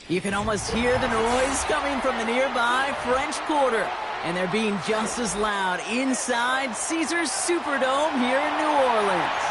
You can almost hear the noise coming from the nearby French Quarter. And they're being just as loud inside Caesars Superdome here in New Orleans.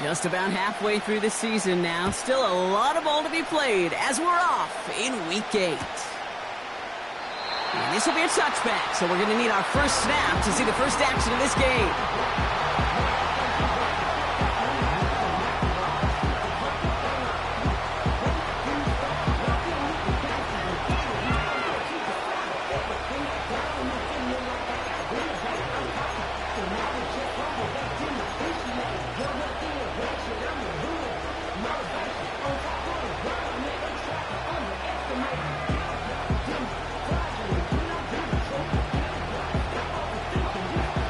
Just about halfway through the season now. Still a lot of ball to be played as we're off in Week 8. And this will be a touchback, so we're going to need our first snap to see the first action of this game.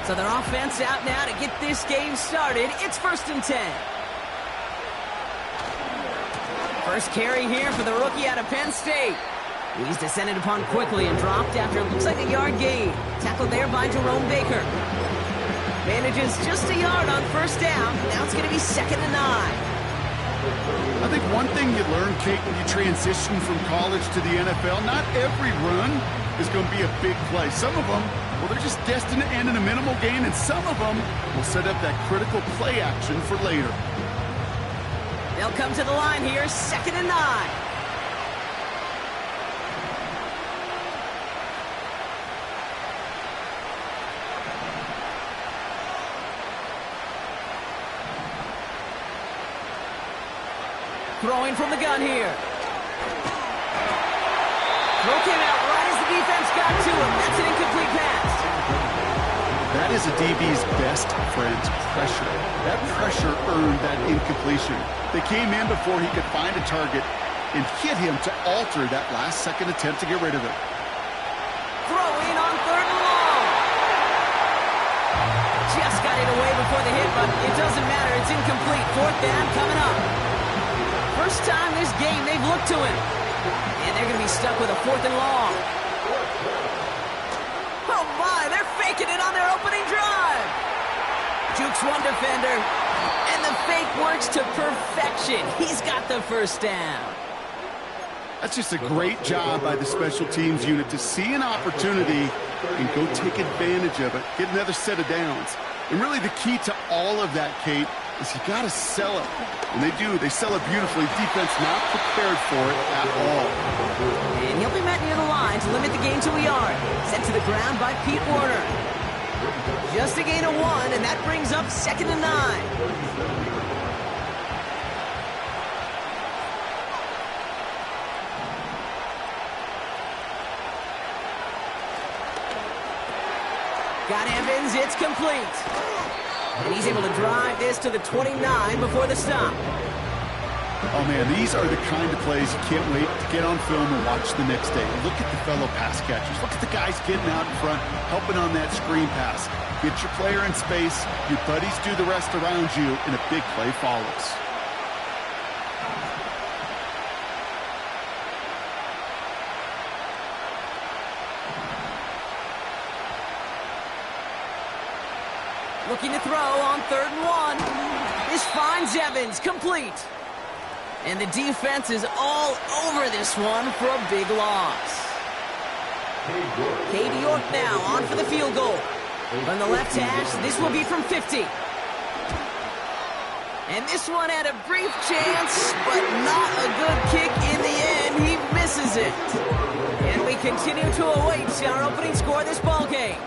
So their offense out now to get this game started. It's 1st and 10. First carry here for the rookie out of Penn State. He's descended upon quickly and dropped after it looks like a yard gain. Tackled there by Jerome Baker. Manages just a yard on first down. Now it's going to be 2nd and 9. I think one thing you learn, Kate, when you transition from college to the NFL, not every run is going to be a big play. Some of them, well, they're just destined to end in a minimal gain, and some of them will set up that critical play action for later. They'll come to the line here, 2nd and 9. Throwing from the gun here. Throw came out right as the defense got to him. That's an incomplete pass. That is a DB's best friend, pressure. That pressure earned that incompletion. They came in before he could find a target and hit him to alter that last-second attempt to get rid of it. Throwing on 3rd and long. Just got it away before the hit, but it doesn't matter. It's incomplete. 4th down coming up. First time this game they've looked to him. And they're going to be stuck with a 4th and long. Oh my, they're faking it on their opening drive. Jukes one defender, and the fake works to perfection. He's got the first down. That's just a great job by the special teams unit to see an opportunity and go take advantage of it, get another set of downs. And really the key to all of that, Kate, is you got to sell it. And they do. They sell it beautifully. Defense not prepared for it at all. And he'll be met near the line to limit the gain to a yard. Sent to the ground by Pete Warner. Just a gain of 1, and that brings up 2nd and 9. Got Evans. It's complete. And he's able to drive this to the 29 before the stop. Oh, man, these are the kind of plays you can't wait to get on film and watch the next day. Look at the fellow pass catchers. Look at the guys getting out in front, helping on that screen pass. Get your player in space. Your buddies do the rest around you, and a big play follows. Looking to throw on 3rd and 1. This finds Evans, complete. And the defense is all over this one for a big loss. Cade York now on for the field goal. From the left hash, this will be from 50. And this one had a brief chance, but not a good kick in the end. He misses it. And we continue to await our opening score of this ballgame.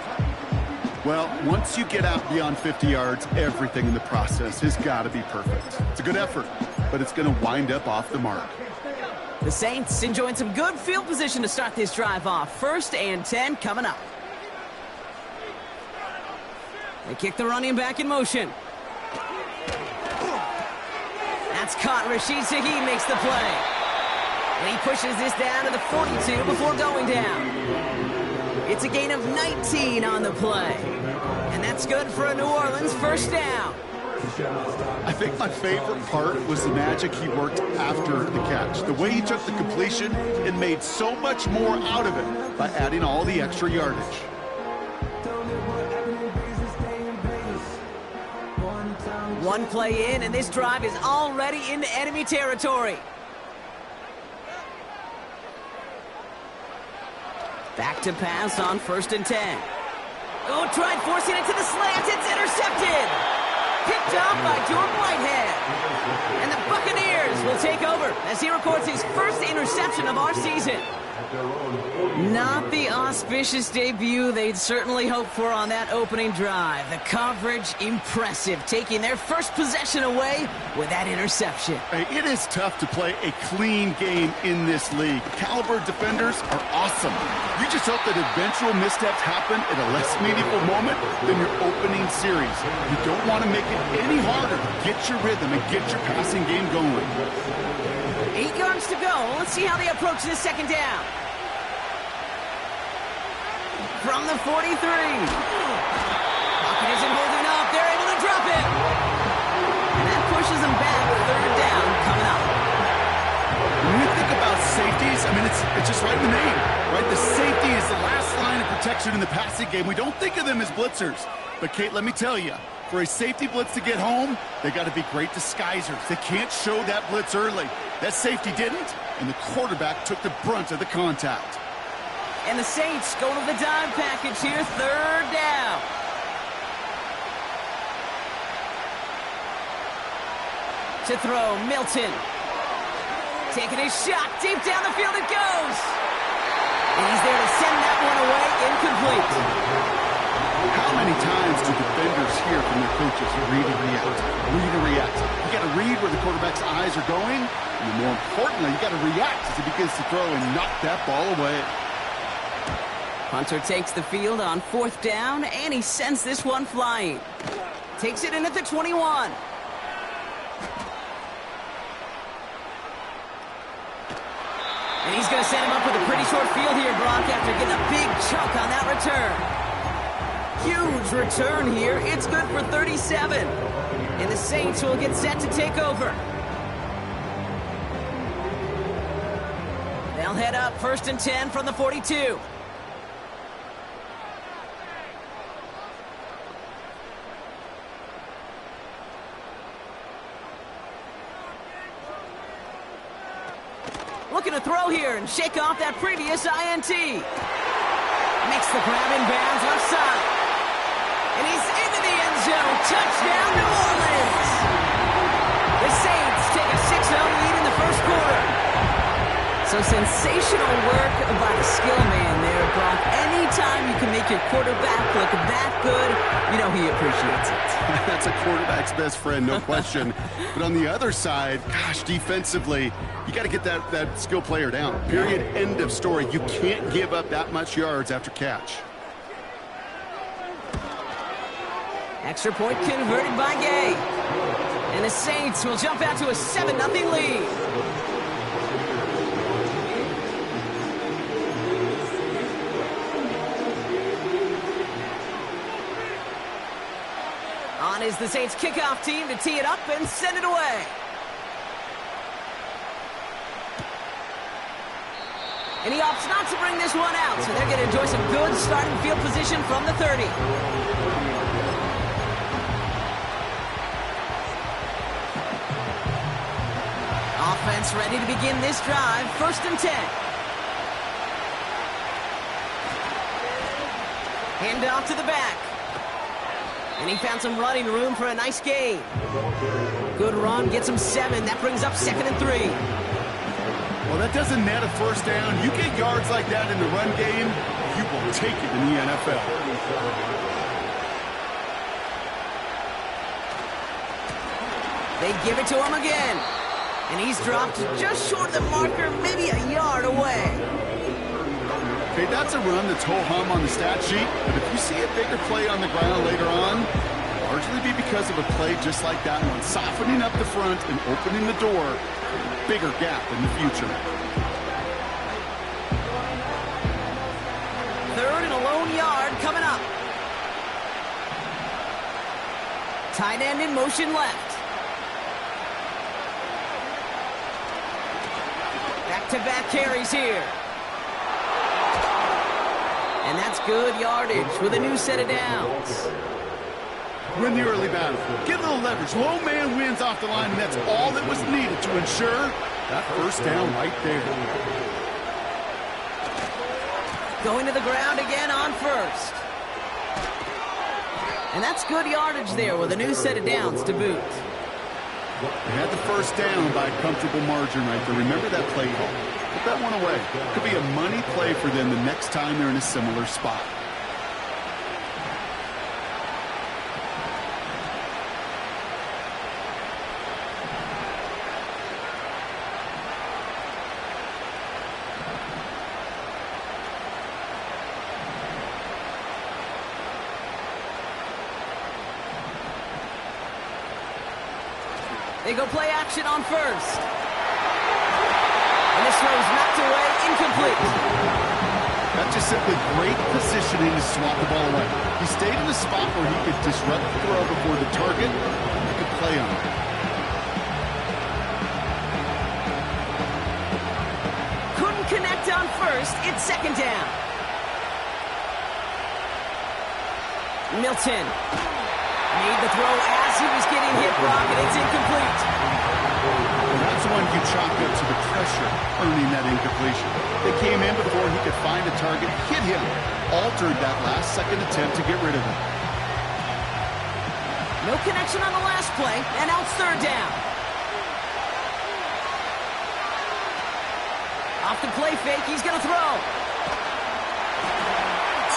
Well, once you get out beyond 50 yards, everything in the process has got to be perfect. It's a good effort, but it's going to wind up off the mark. The Saints enjoying some good field position to start this drive off. 1st and 10 coming up. They kick the running back in motion. That's caught. Rashid Shaheed makes the play. And he pushes this down to the 42 before going down. It's a gain of 19 on the play. And that's good for a New Orleans first down. I think my favorite part was the magic he worked after the catch. The way he took the completion and made so much more out of it by adding all the extra yardage. One play in, and this drive is already into enemy territory. Back to pass on 1st and 10. Oh, tried forcing it to the slant. It's intercepted. Picked off by Jordan Whitehead. And the Buccaneers will take over as he records his first interception of our season. Not the auspicious debut they'd certainly hoped for on that opening drive. The coverage, impressive, taking their first possession away with that interception. It is tough to play a clean game in this league. Caliber defenders are awesome. You just hope that eventual missteps happen at a less meaningful moment than your opening series. You don't want to make it any harder to get your rhythm and get your passing game going. 8 yards to go. Let's see how they approach this second down. From the 43. Pocket isn't holding up. They're able to drop it. And that pushes them back. 3rd down coming up. When we think about safeties, I mean, it's just right in the name, right? The safety is the last line of protection in the passing game. We don't think of them as blitzers. But, Kate, let me tell you, for a safety blitz to get home, they got to be great disguisers. They can't show that blitz early. That safety didn't, and the quarterback took the brunt of the contact. And the Saints go to the dime package here, 3rd down. To throw, Milton. Taking his shot, deep down the field it goes. And he's there to send that one away, incomplete. How many times do defenders hear from their coaches, read and react, read and react? You got to read where the quarterback's eyes are going, and more importantly, you got to react as he begins to throw and knock that ball away. Hunter takes the field on 4th down, and he sends this one flying. Takes it in at the 21. And he's going to set him up with a pretty short field here, Brock, after getting a big chunk on that return. Huge return here. It's good for 37. And the Saints will get set to take over. They'll head up 1st and 10 from the 42. Looking to throw here and shake off that previous INT. Makes the grab in bounds left side. And he's into the end zone. Touchdown, New Orleans. The Saints take a 6-0 lead in the 1st quarter. So sensational work by the skill man there, Brock. Anytime you can make your quarterback look that good, you know he appreciates it. That's a quarterback's best friend, no question. But on the other side, gosh, defensively, you got to get that skill player down. Period. End of story. You can't give up that much yards after catch. Extra point converted by Gay. And the Saints will jump out to a 7-0 lead. On is the Saints kickoff team to tee it up and send it away. And he opts not to bring this one out, so they're going to enjoy some good starting field position from the 30. Offense ready to begin this drive, 1st and 10. Hand off to the back. And he found some running room for a nice gain. Good run, gets him 7. That brings up 2nd and 3. Well, that doesn't net a first down. You get yards like that in the run game, you will take it in the NFL. They give it to him again. And he's dropped just short of the marker, maybe a yard away. Okay, that's a run that's ho-hum on the stat sheet, but if you see a bigger play on the ground later on, largely be because of a play just like that one, softening up the front and opening the door for a bigger gap in the future. Third and a lone yard coming up. Tight end in motion left. Back-to-back carries here. And that's good yardage with a new set of downs. Win the early battle. Get a little leverage. Low man wins off the line, and that's all that was needed to ensure that first down right there. Going to the ground again on first. And that's good yardage there with a new set of downs to boot. They had the first down by a comfortable margin right there. Remember that play call. Put that one away. Could be a money play for them the next time they're in a similar spot. They go play action on first. And this throw's knocked away, incomplete. That's just simply great positioning to swat the ball away. He stayed in a spot where he could disrupt the throw before the target could play on it. Couldn't connect on first. It's second down. Milton. Made the throw as he was getting hit, Brock, and it's incomplete. Well, that's one you chalk up to the pressure, earning that incompletion. They came in before he could find a target, hit him, altered that last-second attempt to get rid of him. No connection on the last play, and now it's third down. Off the play fake, he's going to throw.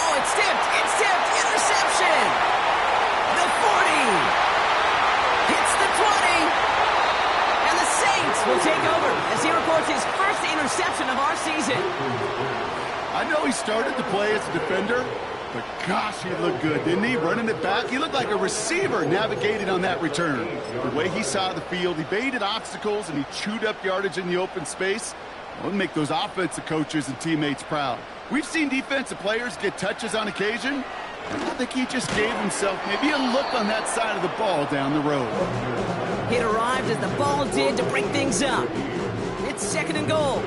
Oh, it's tipped, interception. The 40, hits the 20, and the Saints will take over as he records his first interception of our season. I know he started to play as a defender, but gosh, he looked good, didn't he? Running it back, he looked like a receiver navigating on that return. The way he saw the field, he baited obstacles, and he chewed up yardage in the open space. Well, it'll make those offensive coaches and teammates proud. We've seen defensive players get touches on occasion. I think he just gave himself maybe a look on that side of the ball down the road. It arrived as the ball did to break things up. It's second and goal.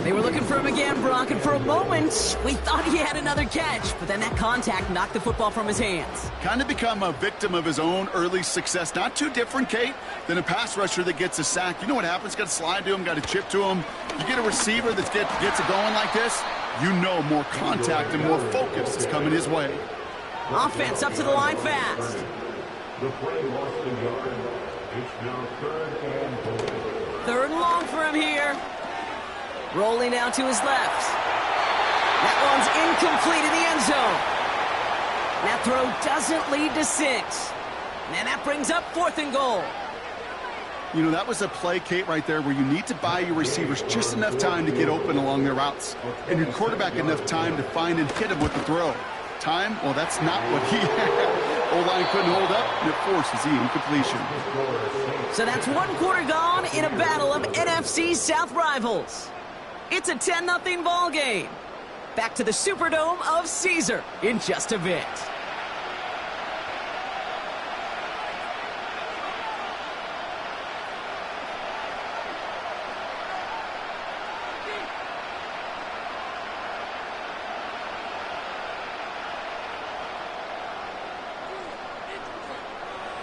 They were looking for him again, Brock, and for a moment, we thought he had another catch, but then that contact knocked the football from his hands. Kind of become a victim of his own early success. Not too different, Kate, than a pass rusher that gets a sack. You know what happens? Got to slide to him, got to chip to him. You get a receiver that gets it going like this, you know more contact and more focus is coming his way. Offense up to the line fast. The play lost a yard. It's now third and goal. Third and long for him here. Rolling out to his left. That one's incomplete in the end zone. That throw doesn't lead to 6. And that brings up fourth and goal. You know, that was a play, Kate, right there where you need to buy your receivers just enough time to get open along their routes. And your quarterback enough time to find and hit him with the throw. Time? Well, that's not what he had. O-line couldn't hold up, and it forces the incompletion. So that's one quarter gone in a battle of NFC South rivals. It's a 10-0 ball game. Back to the Superdome of Caesar in just a bit.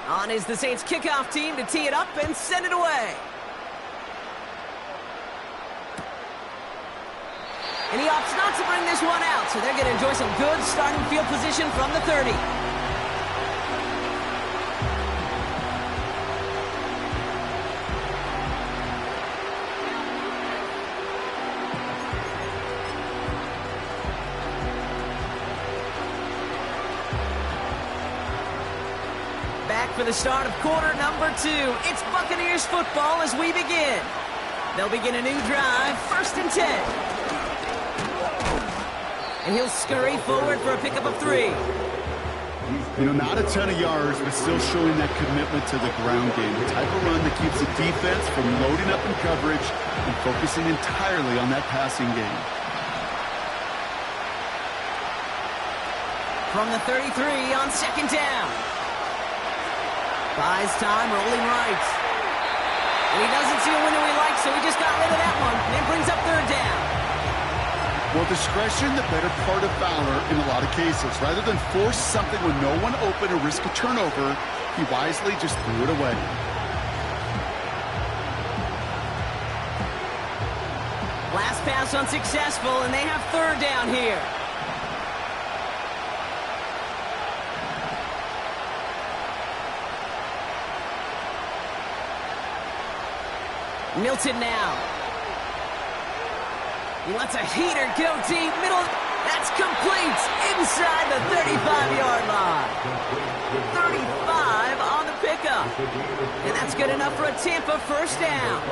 On is the Saints kickoff team to tee it up and send it away. And he opts not to bring this one out, so they're going to enjoy some good starting field position from the 30. Back for the start of quarter number 2. It's Buccaneers football as we begin. They'll begin a new drive, 1st and 10. And he'll scurry forward for a pickup of 3. You know, not a ton of yards, but still showing that commitment to the ground game. The type of run that keeps the defense from loading up in coverage and focusing entirely on that passing game. From the 33 on second down. Buys time, rolling right. And he doesn't see a window he likes, so he just got rid of that one. And it brings up third down. Well, discretion, the better part of valor in a lot of cases. Rather than force something with no one open or risk a turnover, he wisely just threw it away. Last pass unsuccessful, and they have third down here. Milton now. He lets a heater go deep. Middle. That's complete. Inside the 35-yard line. 35 on the pickup. And that's good enough for a Tampa first down.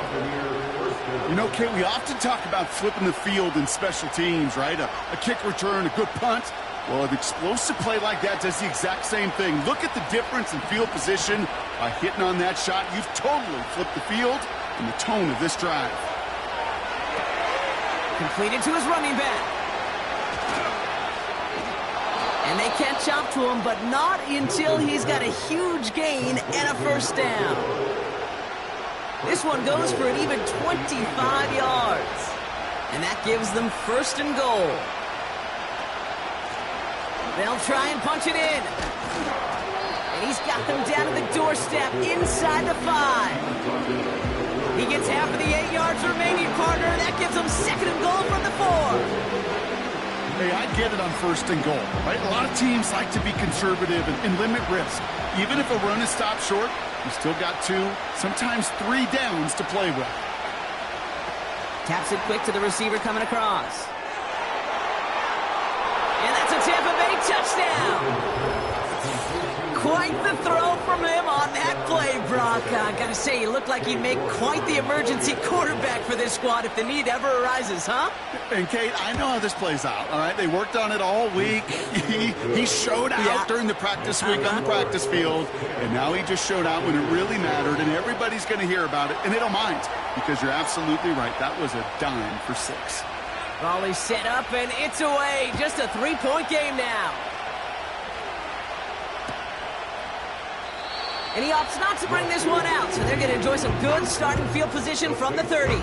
You know, Kate, we often talk about flipping the field in special teams, right? A kick return, a good punt. Well, an explosive play like that does the exact same thing. Look at the difference in field position. By hitting on that shot, you've totally flipped the field and the tone of this drive. Completed to his running back. And they catch up to him, but not until he's got a huge gain and a first down. This one goes for an even 25 yards. And that gives them first and goal. They'll try and punch it in. And he's got them down to the doorstep inside the 5. He gets half of the 8 yards remaining, partner. That gives him second and goal from the 4. Hey, I get it on first and goal, right? A lot of teams like to be conservative and limit risk. Even if a run is stopped short, you still got 2, sometimes 3 downs to play with. Taps it quick to the receiver coming across. And that's a Tampa Bay touchdown. Quite the throw from him on that play, Brock. I gotta say, he looked like he'd make quite the emergency quarterback for this squad if the need ever arises, huh? And, Kate, I know how this plays out, all right? They worked on it all week. He showed out during the practice week on the practice field, and now he just showed out when it really mattered, and everybody's going to hear about it, and they don't mind, because you're absolutely right. That was a dime for 6. Volley set up, and it's away. Just a 3-point game now. And he opts not to bring this one out, so they're going to enjoy some good starting field position from the 30.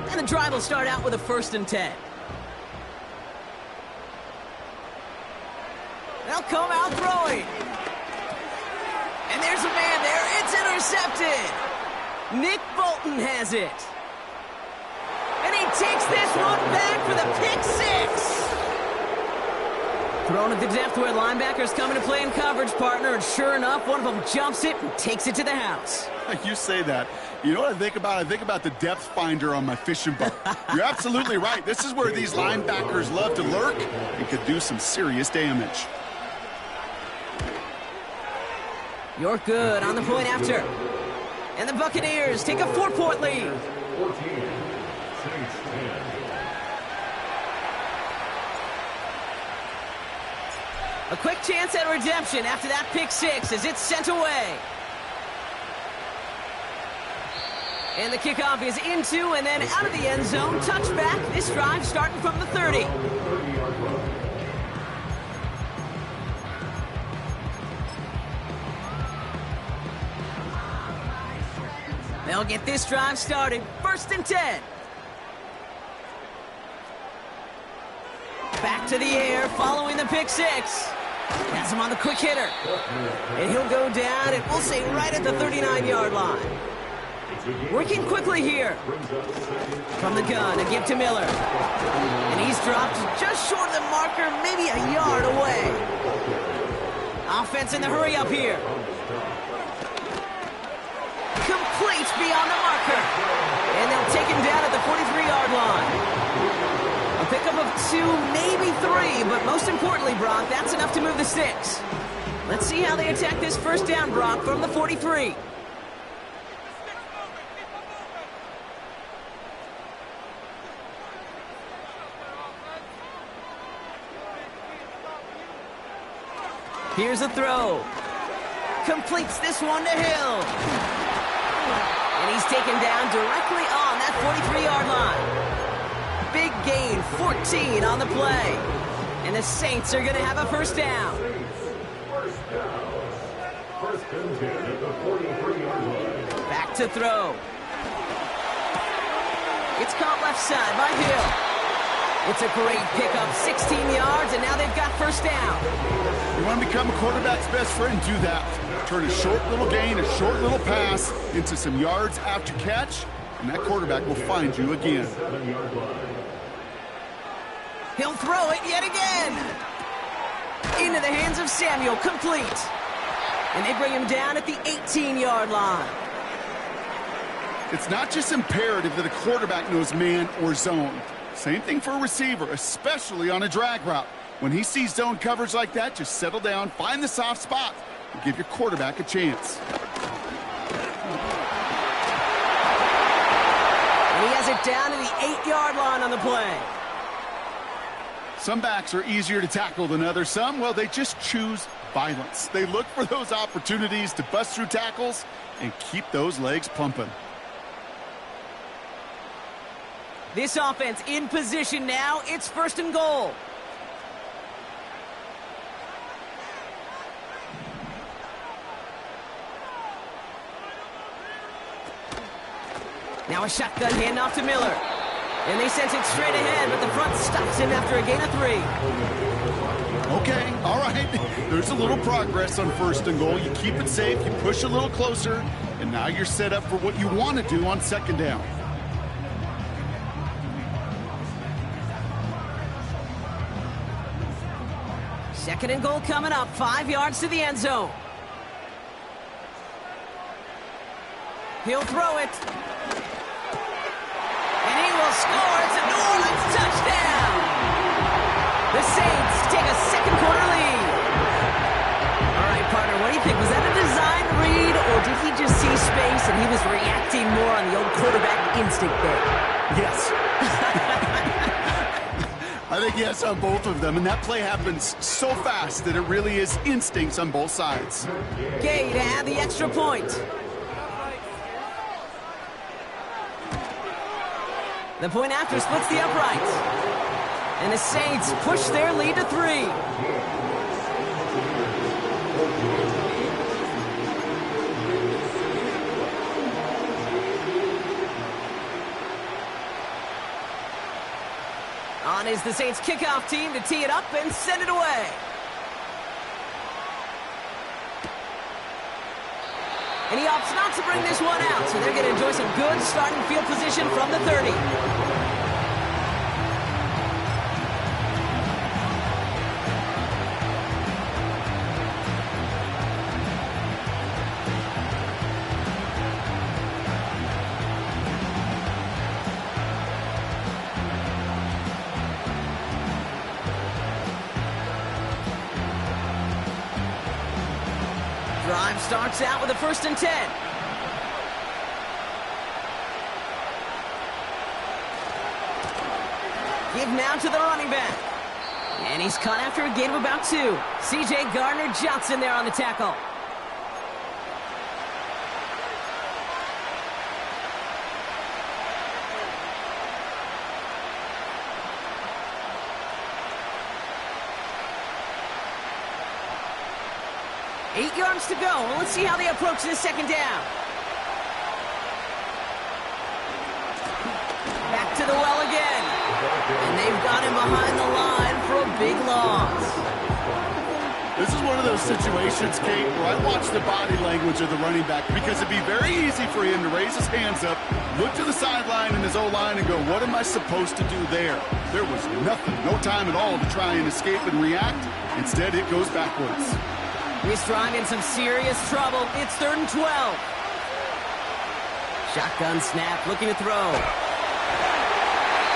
And the drive will start out with a 1st and 10. They'll come out throwing. And there's a man there. It's intercepted. Nick Bolton has it. And he takes this one back for the pick 6. Thrown at the depth where linebackers come into play in coverage, partner, and sure enough, one of them jumps it and takes it to the house. You say that. You know what I think about? I think about the depth finder on my fishing boat. You're absolutely right. This is where these linebackers love to lurk and could do some serious damage. You're good on the point after. And the Buccaneers take a 4-point lead. 14, 6-10. A quick chance at redemption after that pick 6 as it's sent away. And the kickoff is into and then out of the end zone. Touchback. This drive starting from the 30. They'll get this drive started. 1st and 10. Back to the air following the pick 6. Has him on the quick hitter. And he'll go down, and we'll say right at the 39-yard line. Working quickly here. From the gun, a give to Miller. And he's dropped just short of the marker, maybe a yard away. Offense in the hurry up here. Complete beyond the marker. And they'll take him down at the 43-yard line. A pickup of 2, maybe 3, but most importantly, Brock, that's enough to move the sticks. Let's see how they attack this first down, Brock, from the 43. Here's a throw. Completes this one to Hill. And he's taken down directly on that 43-yard line. Big gain, 14 on the play. And the Saints are going to have a first down. First down. First and 10 at the 43-yard line. Back to throw. It's caught left side by Hill. It's a great pickup, 16 yards, and now they've got first down. You want to become a quarterback's best friend? Do that. Turn a short little gain, a short little pass into some yards after catch, and that quarterback will find you again. 7-yard line. He'll throw it yet again. Into the hands of Samuel, complete. And they bring him down at the 18-yard line. It's not just imperative that a quarterback knows man or zone. Same thing for a receiver, especially on a drag route. When he sees zone coverage like that, just settle down, find the soft spot, and give your quarterback a chance. And he has it down to the 8-yard line on the play. Some backs are easier to tackle than others. Some, well, they just choose violence. They look for those opportunities to bust through tackles and keep those legs pumping. This offense in position now. It's first and goal. Now a shotgun handoff to Miller. And they sent it straight ahead, but the front stops him after a gain of 3. Okay, all right. There's a little progress on first and goal. You keep it safe, you push a little closer, and now you're set up for what you want to do on second down. Second and goal coming up, 5 yards to the end zone. He'll throw it. And he will score. It's a New Orleans touchdown. The Saints take a second quarter lead. All right, partner, what do you think? Was that a design read, or did he just see space and he was reacting more on the old quarterback instinct there? Yes. I think yes on both of them, and that play happens so fast that it really is instincts on both sides. Gay to add the extra point. The point after splits the uprights. And the Saints push their lead to 3. On is the Saints kickoff team to tee it up and send it away. And he opts not to bring this one out, so they're going to enjoy some good starting field position from the 30. Drive starts out with a first and 10. Give now to the running back. And he's caught after a gain of about 2. C.J. Gardner-Johnson there on the tackle. Eight yards to go. Well, let's see how they approach this second down. Back to the well again. And they've got him behind the line for a big loss. This is one of those situations, Kate, where I watch the body language of the running back because it'd be very easy for him to raise his hands up, look to the sideline in his O-line and go, what am I supposed to do there? There was nothing, no time at all to try and escape and react. Instead, it goes backwards. This drive in some serious trouble. It's 3rd and 12. Shotgun snap, looking to throw.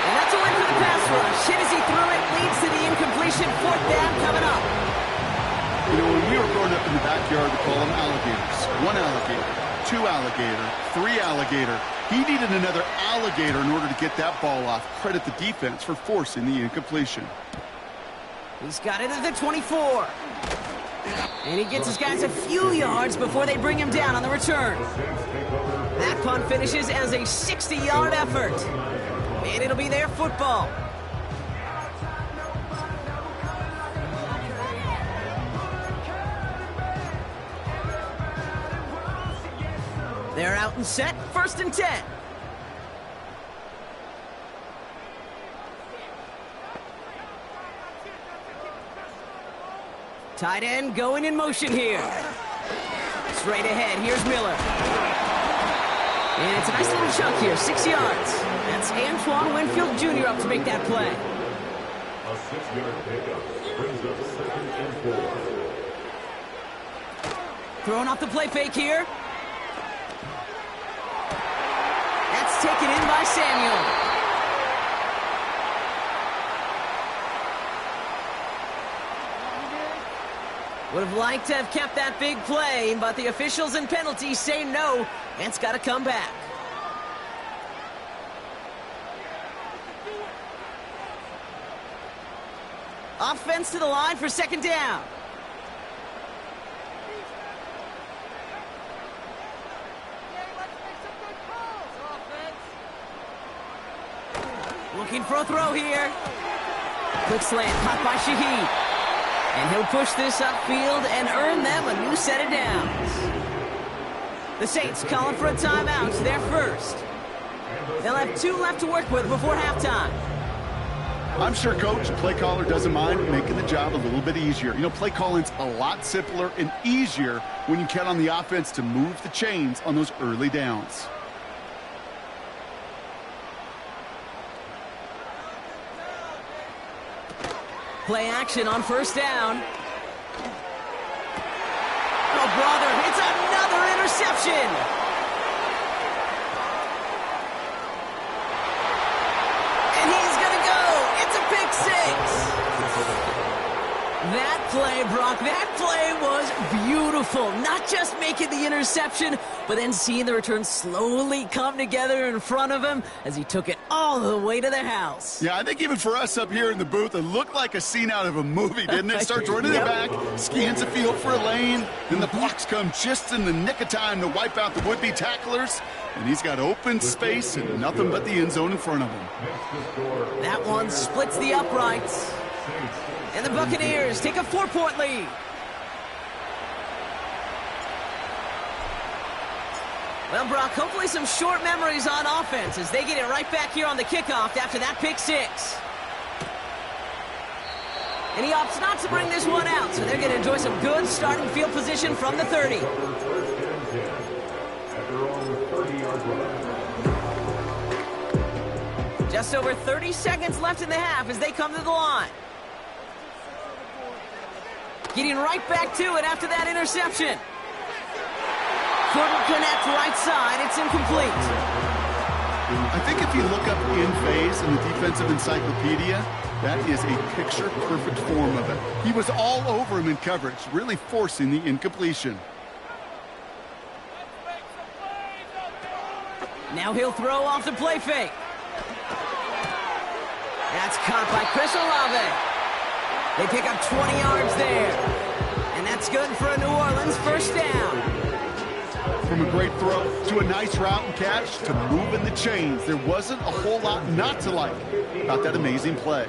And that's a win for the pass rush. Hit as he threw it, leads to the incompletion. 4th down coming up. You know, when we were growing up in the backyard, we call them alligators. 1 alligator, 2 alligator, 3 alligator. He needed another alligator in order to get that ball off. Credit the defense for forcing the incompletion. He's got it at the 24. And he gets his guys a few yards before they bring him down on the return. That punt finishes as a 60-yard effort. And it'll be their football. They're out and set, 1st and 10. Tight end going in motion here. Straight ahead, here's Miller. And it's a nice little chunk here, 6 yards. That's Antoine Winfield Jr. up to make that play. A 6-yard pickup brings up 2nd and 4. Throwing off the play fake here. That's taken in by Samuel. Would have liked to have kept that big play, but the officials and penalties say no, and it's got to come back. Offense to the line for 2nd down. Looking for a throw here. Quick slant caught by Shaheed. And he'll push this upfield and earn them a new set of downs. The Saints calling for a timeout. They're first. They'll have 2 left to work with before halftime. I'm sure Coach, play caller, doesn't mind making the job a little bit easier. You know, play calling's a lot simpler and easier when you count on the offense to move the chains on those early downs. Play action on 1st down. Oh, brother, it's another interception. And he's going to go. It's a pick 6. That play, Brock, that play was beautiful. Not just making the interception, but then seeing the return slowly come together in front of him as he took it all the way to the house. Yeah, I think even for us up here in the booth, it looked like a scene out of a movie, didn't it? Starts running it back, scans the field for a lane, then the blocks come just in the nick of time to wipe out the would-be tacklers, and he's got open space and nothing but the end zone in front of him. That one splits the uprights. And the Buccaneers take a 4-point lead. Well, Brock, hopefully some short memories on offense as they get it right back here on the kickoff after that pick 6. And he opts not to bring this one out, so they're going to enjoy some good starting field position from the 30. Just over 30 seconds left in the half as they come to the line. Getting right back to it after that interception. Couldn't connect right side. It's incomplete. I think if you look up in phase in the defensive encyclopedia, that is a picture-perfect form of it. He was all over him in coverage, really forcing the incompletion. Now he'll throw off the play fake. That's caught by Chris Olave. They pick up 20 yards there. And that's good for a New Orleans 1st down. From a great throw to a nice route and catch to moving the chains, there wasn't a whole lot not to like about that amazing play.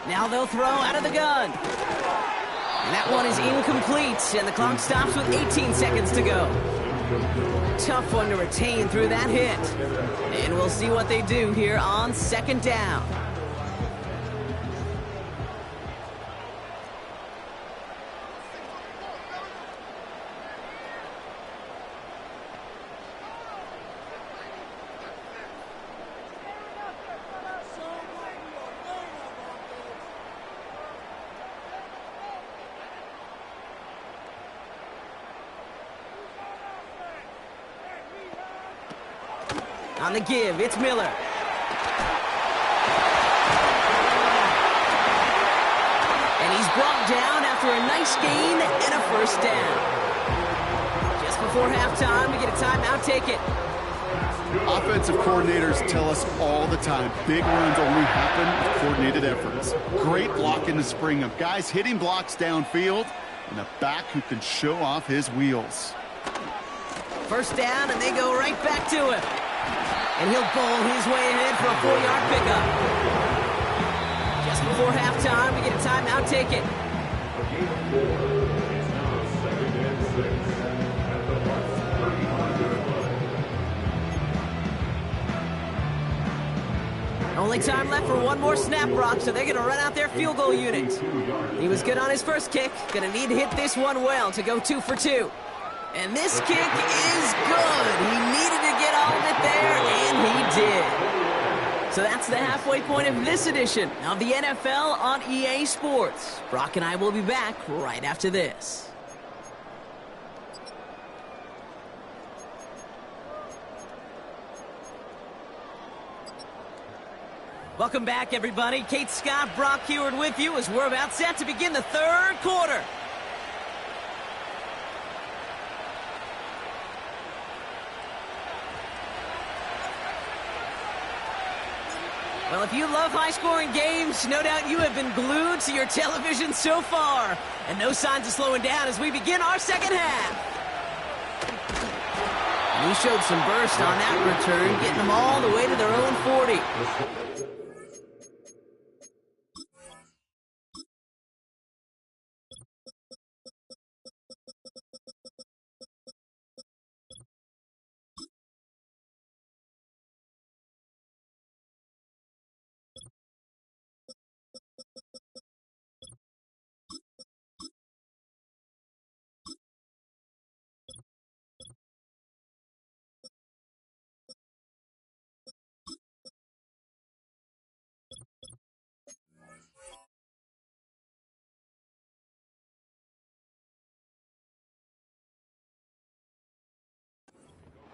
Now they'll throw out of the gun. And that one is incomplete, and the clock stops with 18 seconds to go. Tough one to retain through that hit. And we'll see what they do here on 2nd down. On the give, it's Miller. And he's brought down after a nice gain and a 1st down. Just before halftime, we get a timeout, take it. Offensive coordinators tell us all the time, big runs only happen with coordinated efforts. Great blocking to spring them. Guys hitting blocks downfield, and a back who can show off his wheels. First down, and they go right back to him. And he'll bowl his way ahead for a 4-yard pickup. Just before halftime, we get a timeout. Take it. Only time left for one more snap, Brock, so they're going to run out their field goal unit. He was good on his first kick. Going to need to hit this one well to go 2 for 2. And this kick is good. He needed to get all of it there, and he did. So that's the halfway point of this edition of the NFL on EA Sports. Brock and I will be back right after this. Welcome back, everybody. Kate Scott, Brock Heward with you as we're about set to begin the third quarter. Well, if you love high-scoring games, no doubt you have been glued to your television so far. And no signs of slowing down as we begin our second half. And he showed some burst on that return, getting them all the way to their own 40.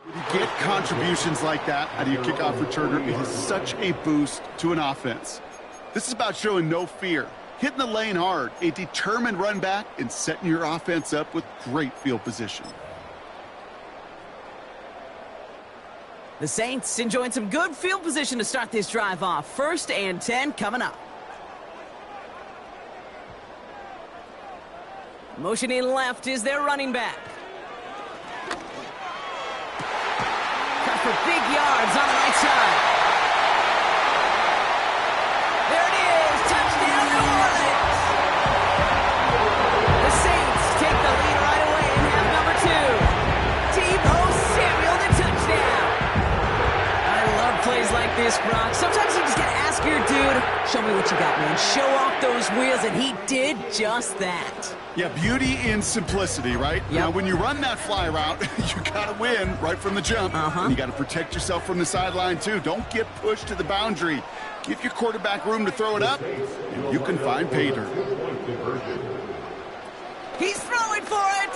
When you get contributions like that out of your kickoff returner, it is such a boost to an offense. This is about showing no fear, hitting the lane hard, a determined run back, and setting your offense up with great field position. The Saints enjoying some good field position to start this drive off. 1st and 10 coming up. Motioning left is their running back. Cut for big yards on the right side. There it is. Touchdown, New Orleans. The Saints take the lead right away in half number 2. Deebo Samuel, the touchdown. I love plays like this, Brock. Sometimes you just got to ask your dude, show me what you got, man. Show off those wheels, and he did just that. Yeah, beauty in simplicity, right? Yep. Now, when you run that fly route, you got to win right from the jump. You got to protect yourself from the sideline, too. Don't get pushed to the boundary. Give your quarterback room to throw it up, and you can find pay dirt. He's throwing for it.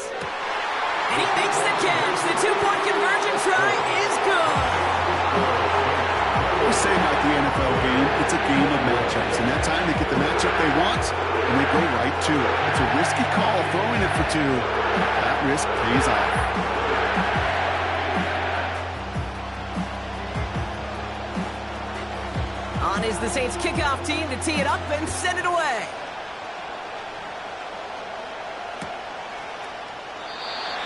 And he makes the catch. The 2-point conversion try is good. We say about the NFL game, it's a game of matchups. And that time they get the matchup they want, and they go right to it. It's a risky call throwing it for 2. That risk pays off. On is the Saints kickoff team to tee it up and send it away.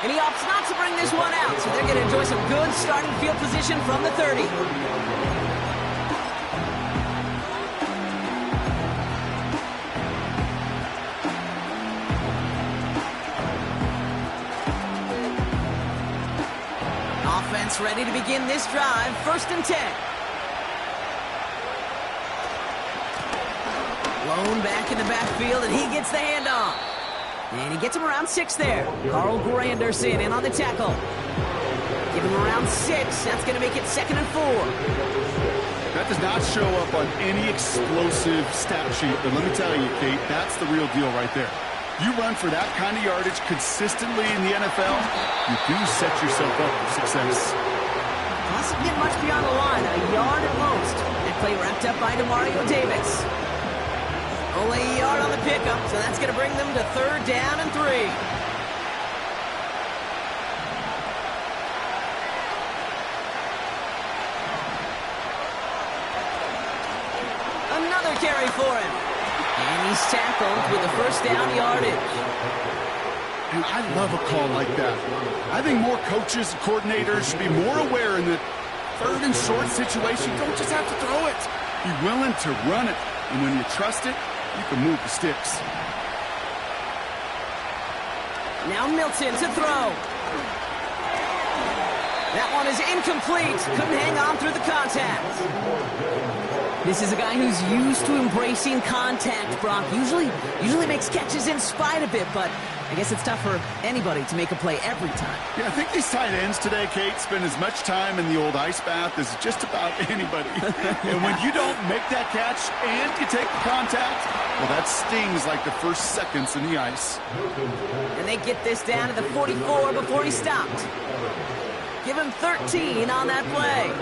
And he opts not to bring this one out, so they're going to enjoy some good starting field position from the 30. Offense ready to begin this drive. 1st and 10. Lone back in the backfield, and he gets the handoff. And he gets him around 6 there. Carl Granderson in on the tackle. Give him around 6. That's going to make it 2nd and 4. That does not show up on any explosive stat sheet, but let me tell you, Kate, that's the real deal right there. You run for that kind of yardage consistently in the NFL, you do set yourself up for success. Doesn't get much beyond the line, a yard at most. That play wrapped up by Demario Davis. Only a yard on the pickup, so that's going to bring them to 3rd down and 3. carry for him. And he's tackled with a first down yardage. And I love a call like that. I think more coaches and coordinators should be more aware in the third and short situation. You don't just have to throw it. Be willing to run it. And when you trust it, you can move the sticks. Now Milton to throw. That one is incomplete. Couldn't hang on through the contact. This is a guy who's used to embracing contact, Brock. Usually makes catches in spite of it, but I guess it's tough for anybody to make a play every time. Yeah, I think these tight ends today, Kate, spend as much time in the old ice bath as just about anybody. And when you don't make that catch and you take the contact, well, that stings like the first seconds in the ice. And they get this down to the 44 before he stopped. Give him 13 on that play.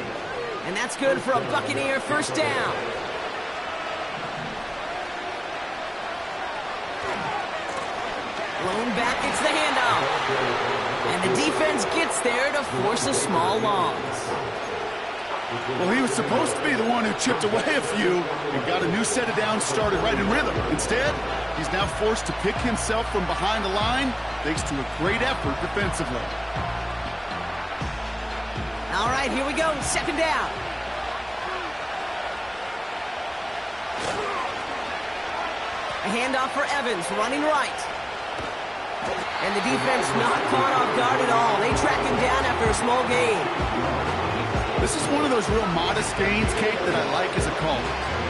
And that's good for a Buccaneer first down. Blown back, it's the handoff. And the defense gets there to force a small loss. Well, he was supposed to be the one who chipped away a few and got a new set of downs started right in rhythm. Instead, he's now forced to pick himself from behind the line thanks to a great effort defensively. All right, here we go. Second down. A handoff for Evans, running right. And the defense not caught off guard at all. They track him down after a small gain. This is one of those real modest gains, Kate, that I like as a call.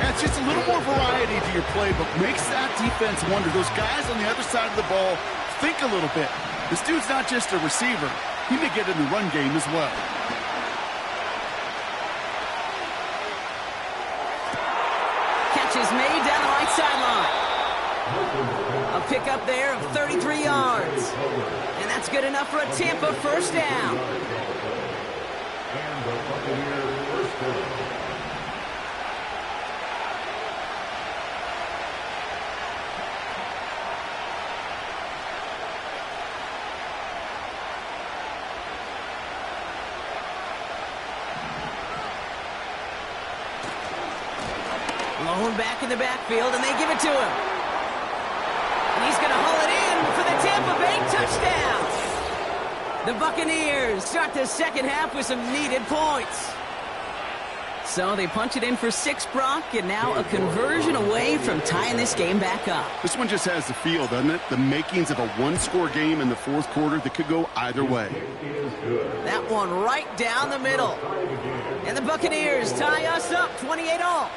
And it's just a little more variety to your playbook. Makes that defense wonder. Those guys on the other side of the ball think a little bit. This dude's not just a receiver. He may get in the run game as well. Catch is made down the right sideline. A pickup there of 33 yards. And that's good enough for a Tampa first down. And the Buccaneers first down. Blown back in the backfield, and they give it to him. And he's going to haul it in for the Tampa Bay touchdown. The Buccaneers start the second half with some needed points. So they punch it in for 6, Brock, and now a conversion away from tying this game back up. This one just has the feel, doesn't it? The makings of a one-score game in the fourth quarter that could go either way. That one right down the middle. And the Buccaneers tie us up 28-all.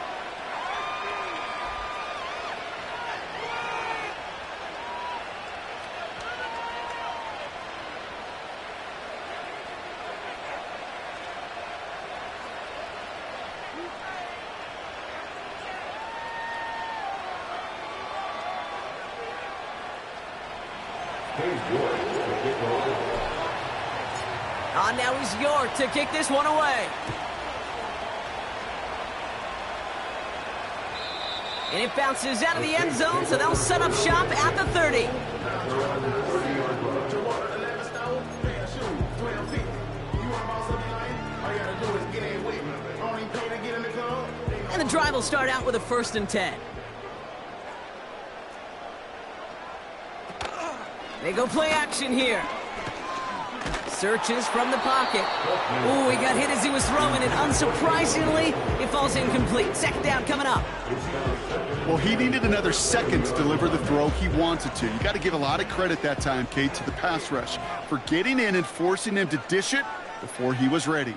Now is York to kick this one away. And it bounces out of the end zone, so they'll set up shop at the 30. And the drive will start out with a 1st and 10. They go play action here. Searches from the pocket. Ooh, he got hit as he was throwing it. Unsurprisingly, it falls incomplete. Second down coming up. Well, he needed another second to deliver the throw he wanted to. You got to give a lot of credit that time, Kate, to the pass rush for getting in and forcing him to dish it before he was ready.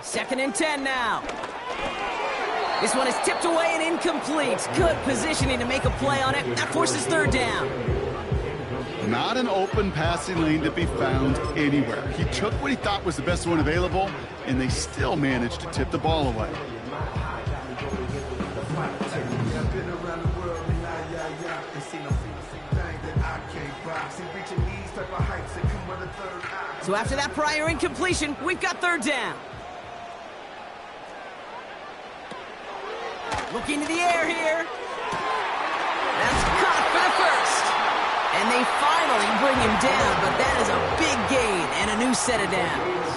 Second and 10 now. This one is tipped away and incomplete. Good positioning to make a play on it. That forces 3rd down. Not an open passing lane to be found anywhere. He took what he thought was the best one available, and they still managed to tip the ball away. So after that prior incompletion, we've got 3rd down. Looking to the air here. That's caught for the first. And they finally bring him down, but that is a big gain and a new set of downs.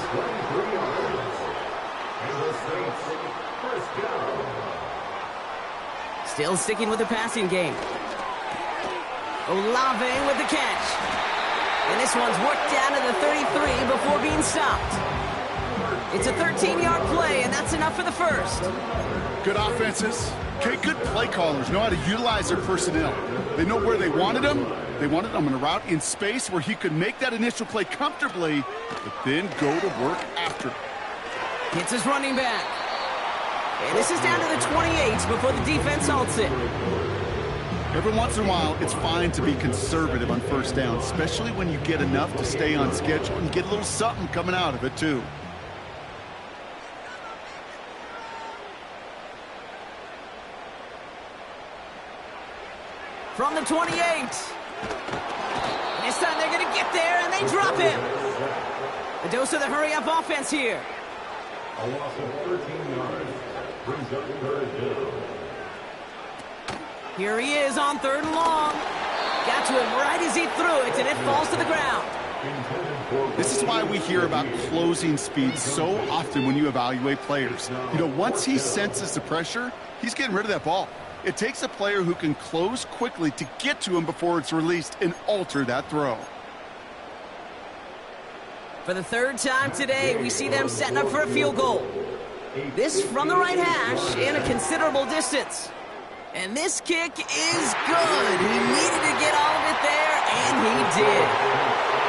Still sticking with the passing game. Olave with the catch. And this one's worked down to the 33 before being stopped. It's a 13-yard play, and that's enough for the first. Good offenses. Okay, good play callers know how to utilize their personnel. They know where they wanted him. They wanted him on a route in space where he could make that initial play comfortably, but then go to work after. Hits his running back. And this is down to the 28 before the defense halts it. Every once in a while, it's fine to be conservative on first down, especially when you get enough to stay on schedule and get a little something coming out of it, too. From the 28. This time they're going to get there, and they drop him. A dose of the hurry-up offense here. A loss of 13 yards. Brings up third down. Here he is on 3rd and long. Got to him right as he threw it, and it falls to the ground. This is why we hear about closing speed so often when you evaluate players. You know, once he senses the pressure, he's getting rid of that ball. It takes a player who can close quickly to get to him before it's released and alter that throw. For the 3rd time today, we see them setting up for a field goal. This from the right hash and a considerable distance. And this kick is good. He needed to get all of it there, and he did.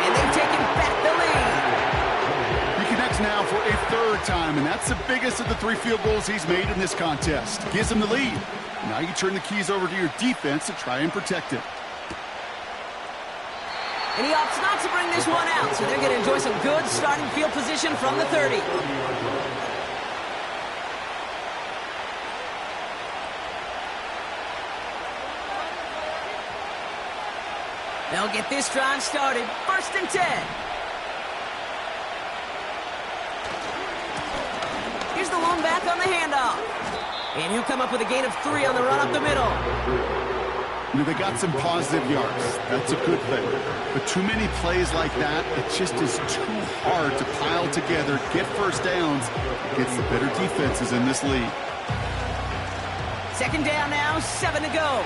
And they've taken back the lead. He connects now for a 3rd time, and that's the biggest of the 3 field goals he's made in this contest. Gives him the lead. Now you turn the keys over to your defense to try and protect it. And he opts not to bring this one out, so they're going to enjoy some good starting field position from the 30. They'll get this drive started. 1st and 10. Here's the lone back on the handoff. And he'll come up with a gain of 3 on the run up the middle. You know, they got some positive yards. That's a good thing. But too many plays like that, it just is too hard to pile together, get first downs against the better defenses in this league. 2nd down now, 7 to go.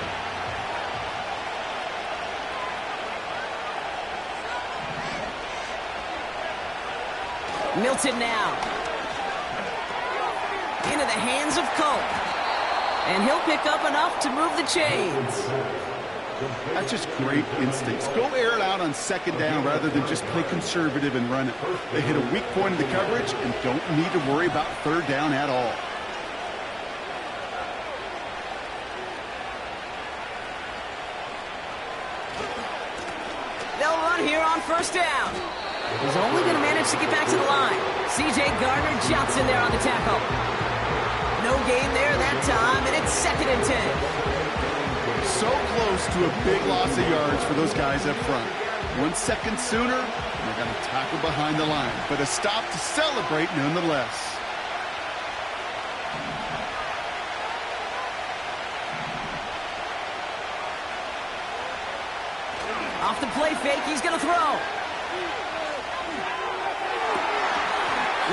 Milton now. Into the hands of Cole. And he'll pick up enough to move the chains. That's just great instincts. Go air it out on 2nd down rather than just play conservative and run it. They hit a weak point in the coverage and don't need to worry about 3rd down at all. They'll run here on 1st down. He's only going to manage to get back to the line. C.J. Gardner-Johnson there on the tackle. No gain there that time, and it's 2nd and 10. So close to a big loss of yards for those guys up front. 1 second sooner, and they're going to tackle behind the line. But a stop to celebrate nonetheless. Off the play fake, he's going to throw.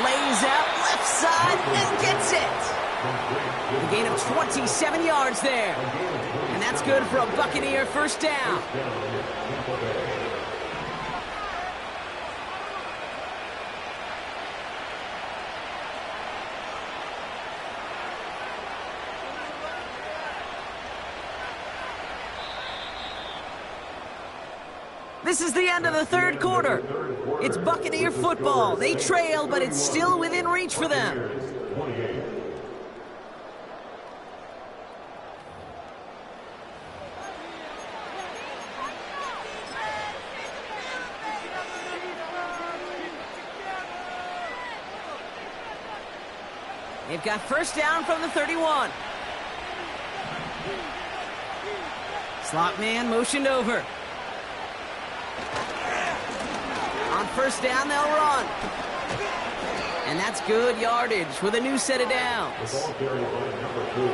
Lays out left side and gets it. A gain of 27 yards there. And that's good for a Buccaneer 1st down. This is the end of the 3rd quarter. It's Buccaneer football. They trail, but it's still within reach for them. They've got 1st down from the 31. Slot man motioned over. On 1st down, they'll run. And that's good yardage with a new set of downs.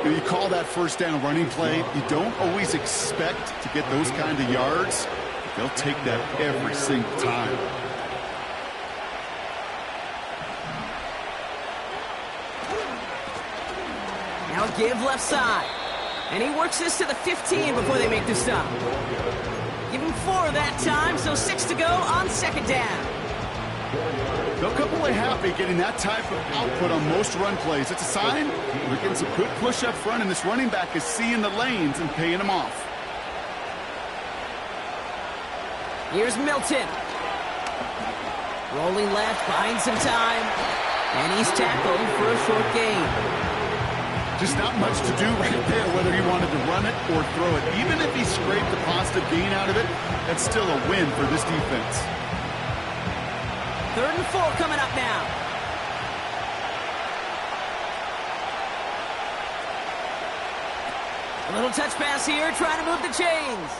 You call that 1st down running play. You don't always expect to get those kind of yards. They'll take that every single time. Now a give left side. And he works this to the 15 before they make the stop. Give him 4 that time, so 6 to go on second down. They'll come away happy getting that type of output on most run plays. It's a sign they're getting some good push up front, and this running back is seeing the lanes and paying them off. Here's Milton. Rolling left, buying some time. And he's tackled for a short gain. Just not much to do right there, whether he wanted to run it or throw it. Even if he scraped a positive gain out of it, that's still a win for this defense. 3rd and 4 coming up now. A little touch pass here, trying to move the chains.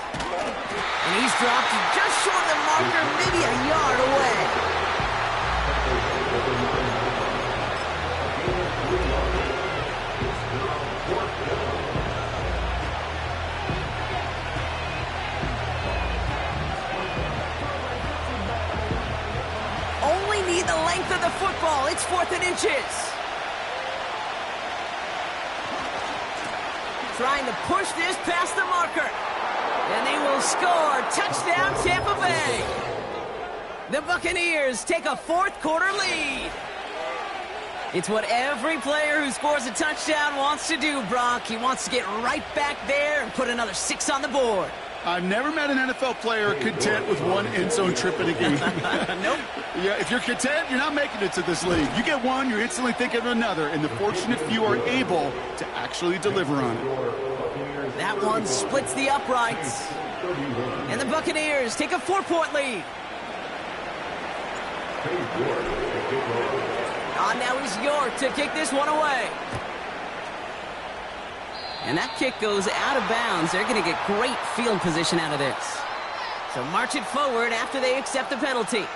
And he's dropped just short of the marker, maybe a yard away. Only need the length of the football. It's 4th and inches. Trying to push this past the marker. And they will score. Touchdown, Tampa Bay. The Buccaneers take a 4th quarter lead. It's what every player who scores a touchdown wants to do, Brock. He wants to get right back there and put another 6 on the board. I've never met an NFL player content with one end zone trip in a game. Nope. Yeah, if you're content, you're not making it to this league. You get one, you're instantly thinking of another, and the fortunate few are able to actually deliver on it. That one splits the uprights. And the Buccaneers take a 4-point lead. Now is York to kick this one away. And that kick goes out of bounds. They're going to get great field position out of this. So march it forward after they accept the penalty.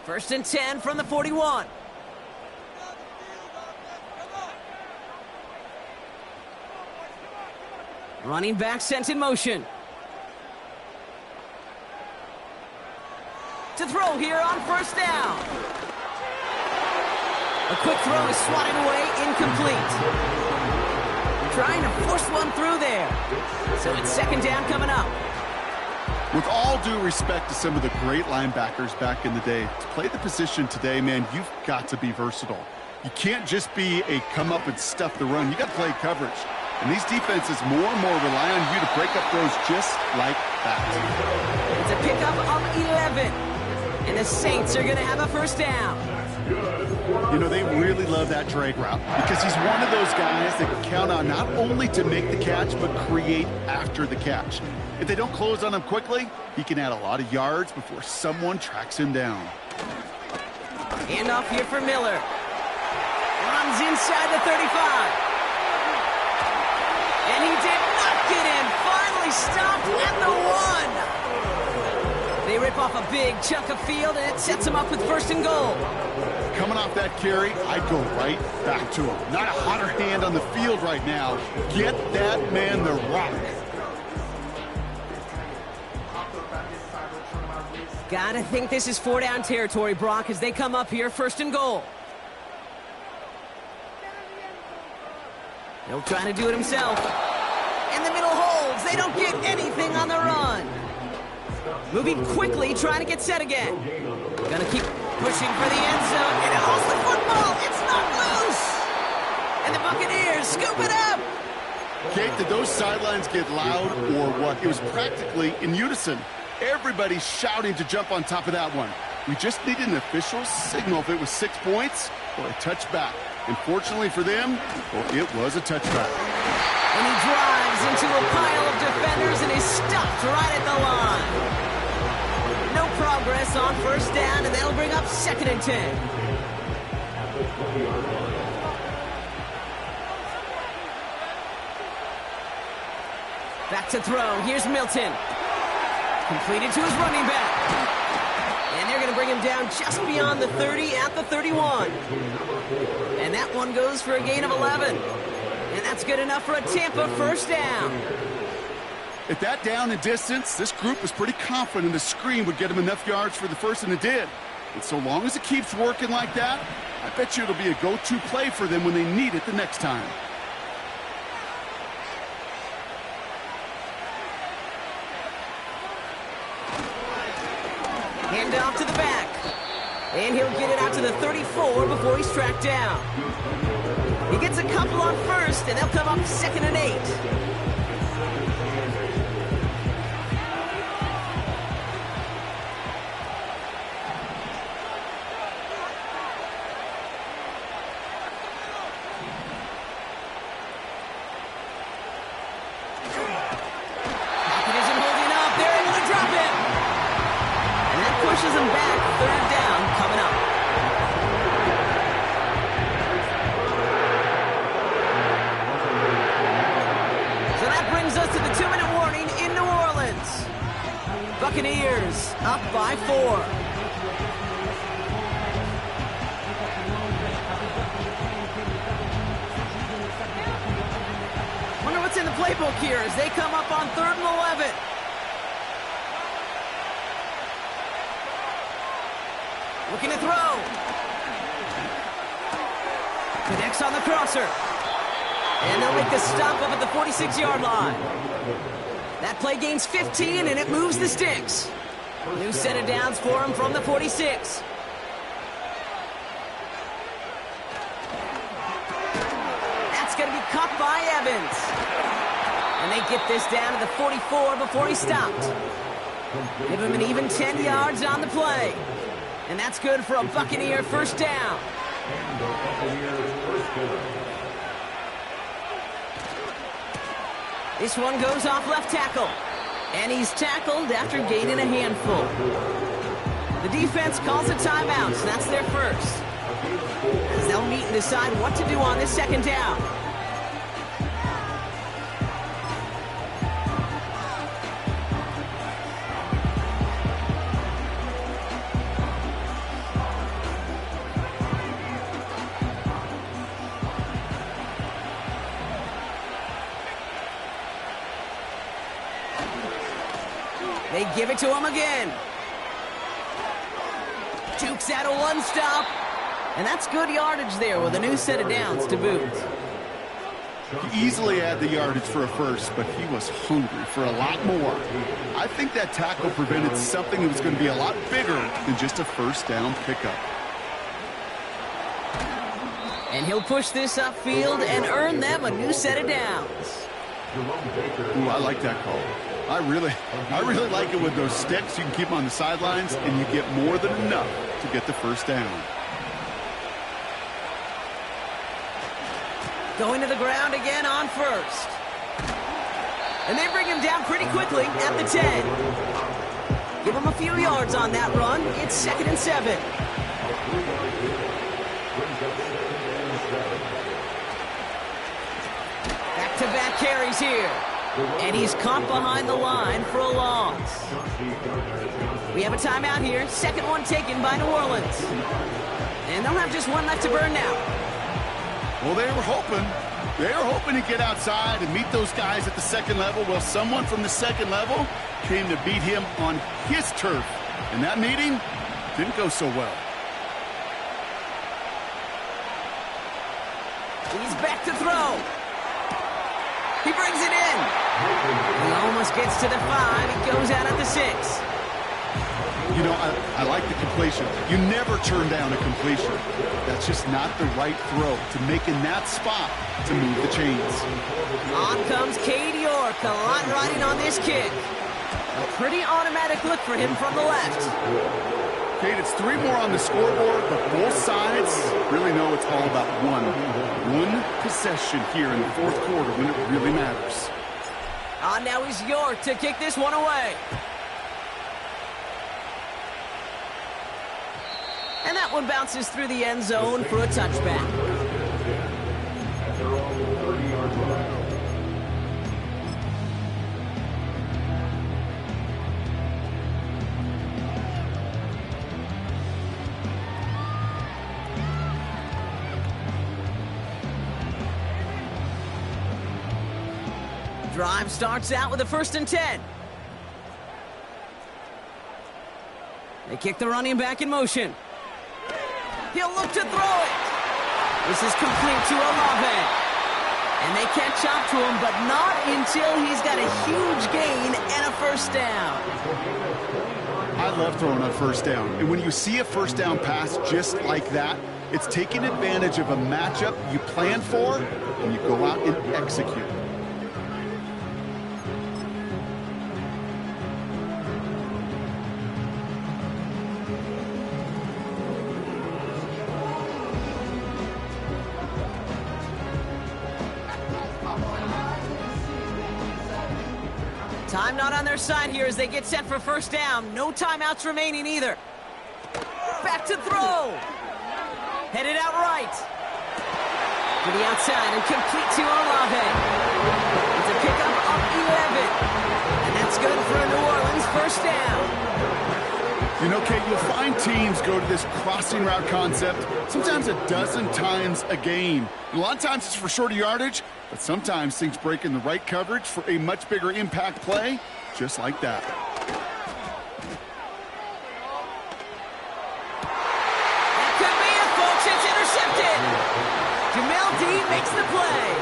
First and 10 from the 41. Running back sent in motion. To throw here on first down. A quick throw is swatted away, incomplete. Trying to force one through there. So it's second down coming up. With all due respect to some of the great linebackers back in the day, to play the position today, man, you've got to be versatile. You can't just be a come up and stuff the run. You got to play coverage. And these defenses more and more rely on you to break up throws just like that. It's a pickup of 11. And the Saints are going to have a first down. You know, they really love that drag route because he's one of those guys that can count on not only to make the catch, but create after the catch. If they don't close on him quickly, he can add a lot of yards before someone tracks him down. Handoff here for Miller. Runs inside the 35. And he did not get in. Finally stopped at the 1. They rip off a big chunk of field, and it sets him up with first and goal. Coming off that carry, I'd go right back to him. Not a hotter hand on the field right now. Get that man the rock. Gotta think this is 4-down territory, Brock, as they come up here first and goal. He'll try to do it himself. In the middle holds. They don't get anything on the run. Moving quickly, trying to get set again. Gonna keep pushing for the end zone. And it holds the football. It's not loose. And the Buccaneers scoop it up. Kate, did those sidelines get loud or what? It was practically in unison. Everybody shouting to jump on top of that one. We just needed an official signal if it was 6 points or a touchback. And fortunately for them, well, it was a touchback. And he drives into a pile of defenders and is stopped right at the line. No progress on first down, and they'll bring up second and 10. Back to throw. Here's Milton. Completed to his running back. And they're going to bring him down just beyond the 30 at the 31. And that one goes for a gain of 11. And that's good enough for a Tampa first down. At that down and distance, this group was pretty confident the screen would get him enough yards for the first, and it did. And so long as it keeps working like that, I bet you it'll be a go-to play for them when they need it the next time. Hand off to the back. And he'll get it out to the 34 before he's tracked down. He gets a couple on first, and they'll come up 2nd and 8. Pushes him back, 3rd down coming up. So that brings us to the 2-minute warning in New Orleans. Buccaneers up by 4. Wonder what's in the playbook here as they come up on 3rd and 11. Looking to throw. Connects on the crosser. And they'll make the stop up at the 46-yard line. That play gains 15, and it moves the sticks. New set of downs for him from the 46. That's going to be caught by Evans. And they get this down to the 44 before he stopped. Give him an even 10 yards on the play. And that's good for a Buccaneer first down. This one goes off left tackle. And he's tackled after gaining a handful. The defense calls a timeout, so that's their first. As they'll meet and decide what to do on this 2nd down. They give it to him again. Jukes out a one stop. And that's good yardage there with a new set of downs to boot. He easily had the yardage for a first, but he was hungry for a lot more. I think that tackle prevented something that was going to be a lot bigger than just a first down pickup. And he'll push this upfield and earn them a new set of downs. Ooh, I like that call. I really like it with those sticks. You can keep them on the sidelines, and you get more than enough to get the first down. Going to the ground again on first. And they bring him down pretty quickly at the 10. Give him a few yards on that run. It's 2nd and 7. Back-to-back carries here. And he's caught behind the line for a loss. We have a timeout here. 2nd one taken by New Orleans. And they'll have just one left to burn now. Well, they were hoping to get outside and meet those guys at the 2nd level. Well, someone from the 2nd level came to beat him on his turf. And that meeting didn't go so well. He's back to throw. He brings it in. He almost gets to the 5. He goes out at the 6. You know, I like the completion. You never turn down a completion. That's just not the right throw to make in that spot to move the chains. On comes Cade York. A lot riding on this kick. A pretty automatic look for him from the left. Cade, it's 3 more on the scoreboard, but both sides really know it's all about one possession here in the 4th quarter when it really matters. On now is York to kick this one away. And that one bounces through the end zone for a touchback. drive starts out with a 1st and 10. They kick the running back in motion. He'll look to throw it. This is complete to Olave. And they catch up to him, but not until he's got a huge gain and a 1st down. I love throwing on 1st down. And when you see a 1st down pass just like that, it's taking advantage of a matchup you plan for, and you go out and execute. Time not on their side here as they get set for 1st down. No timeouts remaining either. Back to throw. Headed out right. To the outside and complete to Olave. It's a pickup up 11. And that's good for a New Orleans 1st down. You know, Kate, you'll find teams go to this crossing route concept sometimes a dozen times a game. And a lot of times it's for shorter yardage, but sometimes things break in the right coverage for a much bigger impact play, just like that. That could be it, folks. It's intercepted. Jamel D makes the play.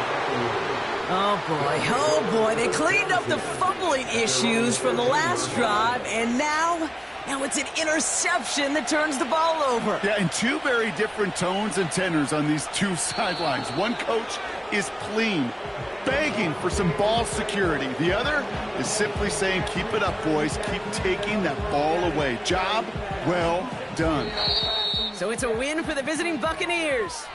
Oh boy, they cleaned up the fumbling issues from the last drive, and now it's an interception that turns the ball over. Yeah, and two very different tones and tenors on these two sidelines. One coach is clean, begging for some ball security. The other is simply saying, keep it up, boys. Keep taking that ball away. Job well done. So it's a win for the visiting Buccaneers.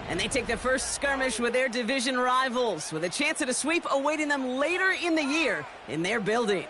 And they take the first skirmish with their division rivals, with a chance at a sweep awaiting them later in the year in their building.